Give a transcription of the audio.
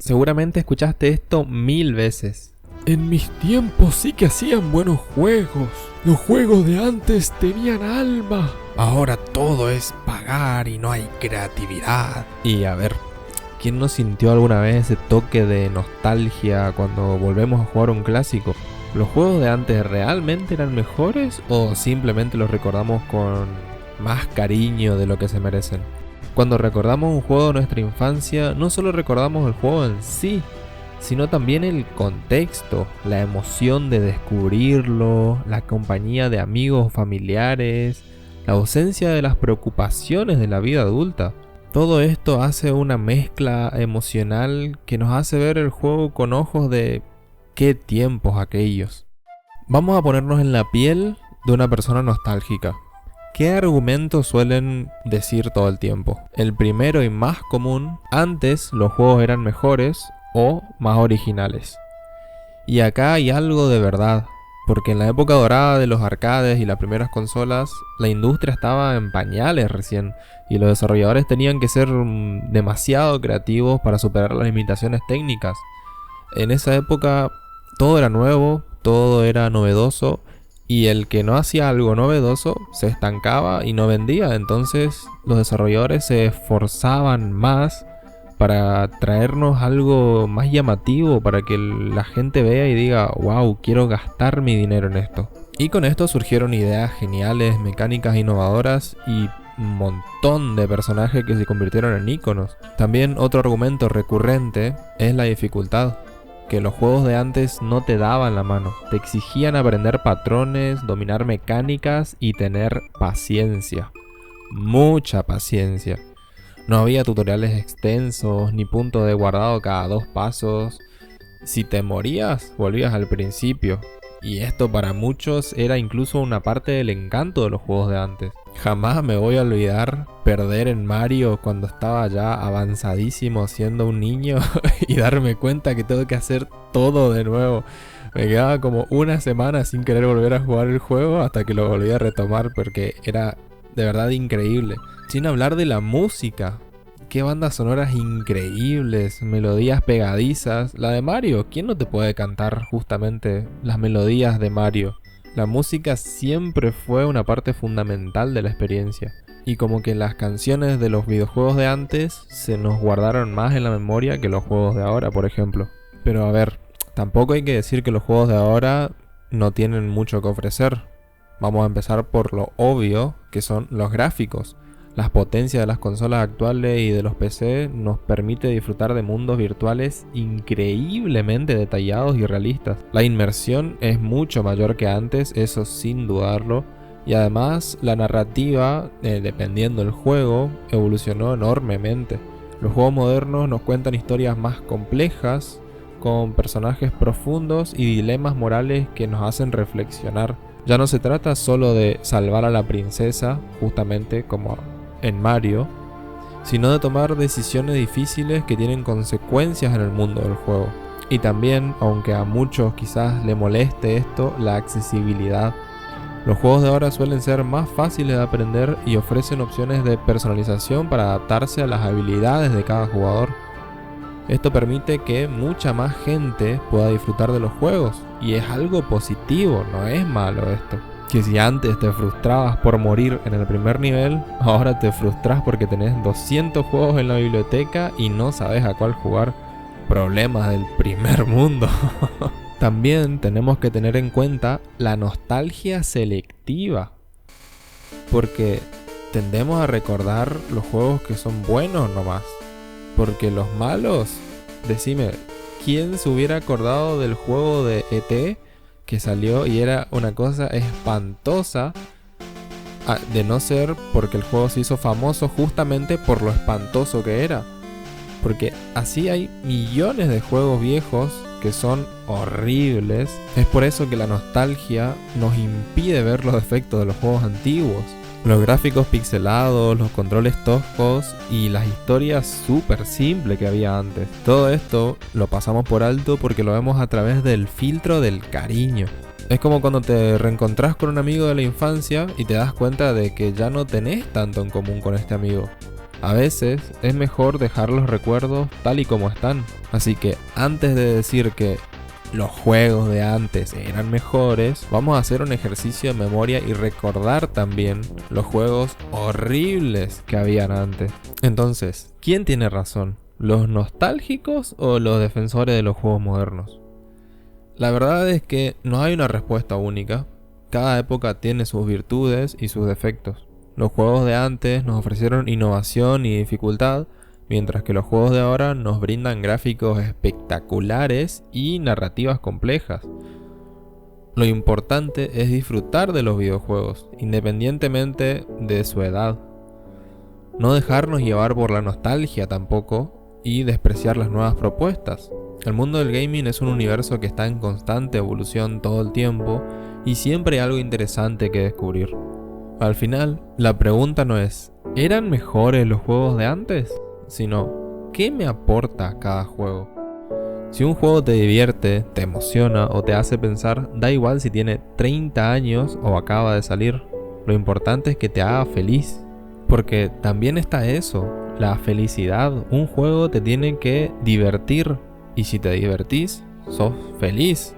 Seguramente escuchaste esto 1000 veces. En mis tiempos sí que hacían buenos juegos. Los juegos de antes tenían alma. Ahora todo es pagar y no hay creatividad. Y a ver, ¿quién no sintió alguna vez ese toque de nostalgia cuando volvemos a jugar un clásico? ¿Los juegos de antes realmente eran mejores o simplemente los recordamos con más cariño de lo que se merecen? Cuando recordamos un juego de nuestra infancia, no solo recordamos el juego en sí, sino también el contexto, la emoción de descubrirlo, la compañía de amigos o familiares, la ausencia de las preocupaciones de la vida adulta. Todo esto hace una mezcla emocional que nos hace ver el juego con ojos de qué tiempos aquellos. Vamos a ponernos en la piel de una persona nostálgica. ¿Qué argumentos suelen decir todo el tiempo? El primero y más común: antes los juegos eran mejores o más originales. Y acá hay algo de verdad, porque en la época dorada de los arcades y las primeras consolas, la industria estaba en pañales recién, y los desarrolladores tenían que ser demasiado creativos para superar las limitaciones técnicas. En esa época todo era nuevo, todo era novedoso, y el que no hacía algo novedoso se estancaba y no vendía. Entonces los desarrolladores se esforzaban más para traernos algo más llamativo, para que la gente vea y diga, wow, quiero gastar mi dinero en esto. Y con esto surgieron ideas geniales, mecánicas innovadoras y un montón de personajes que se convirtieron en íconos. También otro argumento recurrente es la dificultad, que los juegos de antes no te daban la mano, te exigían aprender patrones, dominar mecánicas y tener paciencia, mucha paciencia. No había tutoriales extensos, ni punto de guardado cada 2 pasos. Si te morías, volvías al principio. Y esto para muchos era incluso una parte del encanto de los juegos de antes. Jamás me voy a olvidar perder en Mario cuando estaba ya avanzadísimo siendo un niño y darme cuenta que tengo que hacer todo de nuevo. Me quedaba como una semana sin querer volver a jugar el juego hasta que lo volví a retomar porque era de verdad increíble. Sin hablar de la música. Qué bandas sonoras increíbles, melodías pegadizas. La de Mario, ¿quién no te puede cantar justamente las melodías de Mario? La música siempre fue una parte fundamental de la experiencia. Y como que las canciones de los videojuegos de antes se nos guardaron más en la memoria que los juegos de ahora, por ejemplo. Pero a ver, tampoco hay que decir que los juegos de ahora no tienen mucho que ofrecer. Vamos a empezar por lo obvio, que son los gráficos. Las potencias de las consolas actuales y de los PC nos permite disfrutar de mundos virtuales increíblemente detallados y realistas. La inmersión es mucho mayor que antes, eso sin dudarlo. Y además la narrativa, dependiendo del juego, evolucionó enormemente. Los juegos modernos nos cuentan historias más complejas, con personajes profundos y dilemas morales que nos hacen reflexionar. Ya no se trata solo de salvar a la princesa, justamente como en Mario, sino de tomar decisiones difíciles que tienen consecuencias en el mundo del juego. Y también, aunque a muchos quizás le moleste esto, la accesibilidad. Los juegos de ahora suelen ser más fáciles de aprender y ofrecen opciones de personalización para adaptarse a las habilidades de cada jugador. Esto permite que mucha más gente pueda disfrutar de los juegos, y es algo positivo, no es malo esto. Que si antes te frustrabas por morir en el primer nivel, ahora te frustras porque tenés 200 juegos en la biblioteca y no sabes a cuál jugar. Problemas del primer mundo. También tenemos que tener en cuenta la nostalgia selectiva, porque tendemos a recordar los juegos que son buenos nomás, porque los malos, decime, ¿quién se hubiera acordado del juego de ET que salió y era una cosa espantosa, de no ser porque el juego se hizo famoso justamente por lo espantoso que era? Porque así hay millones de juegos viejos que son horribles. Es por eso que la nostalgia nos impide ver los defectos de los juegos antiguos. Los gráficos pixelados, los controles toscos y las historias súper simples que había antes. Todo esto lo pasamos por alto porque lo vemos a través del filtro del cariño. Es como cuando te reencontrás con un amigo de la infancia y te das cuenta de que ya no tenés tanto en común con este amigo. A veces es mejor dejar los recuerdos tal y como están. Así que antes de decir que los juegos de antes eran mejores, vamos a hacer un ejercicio de memoria y recordar también los juegos horribles que habían antes. Entonces, ¿quién tiene razón? ¿Los nostálgicos o los defensores de los juegos modernos? La verdad es que no hay una respuesta única. Cada época tiene sus virtudes y sus defectos. Los juegos de antes nos ofrecieron innovación y dificultad, mientras que los juegos de ahora nos brindan gráficos espectaculares y narrativas complejas. Lo importante es disfrutar de los videojuegos, independientemente de su edad. No dejarnos llevar por la nostalgia tampoco y despreciar las nuevas propuestas. El mundo del gaming es un universo que está en constante evolución todo el tiempo y siempre hay algo interesante que descubrir. Al final, la pregunta no es ¿eran mejores los juegos de antes? Sino ¿qué me aporta cada juego? Si un juego te divierte, te emociona o te hace pensar, da igual si tiene 30 años o acaba de salir. Lo importante es que te haga feliz. Porque también está eso, la felicidad. Un juego te tiene que divertir. Y si te divertís, sos feliz.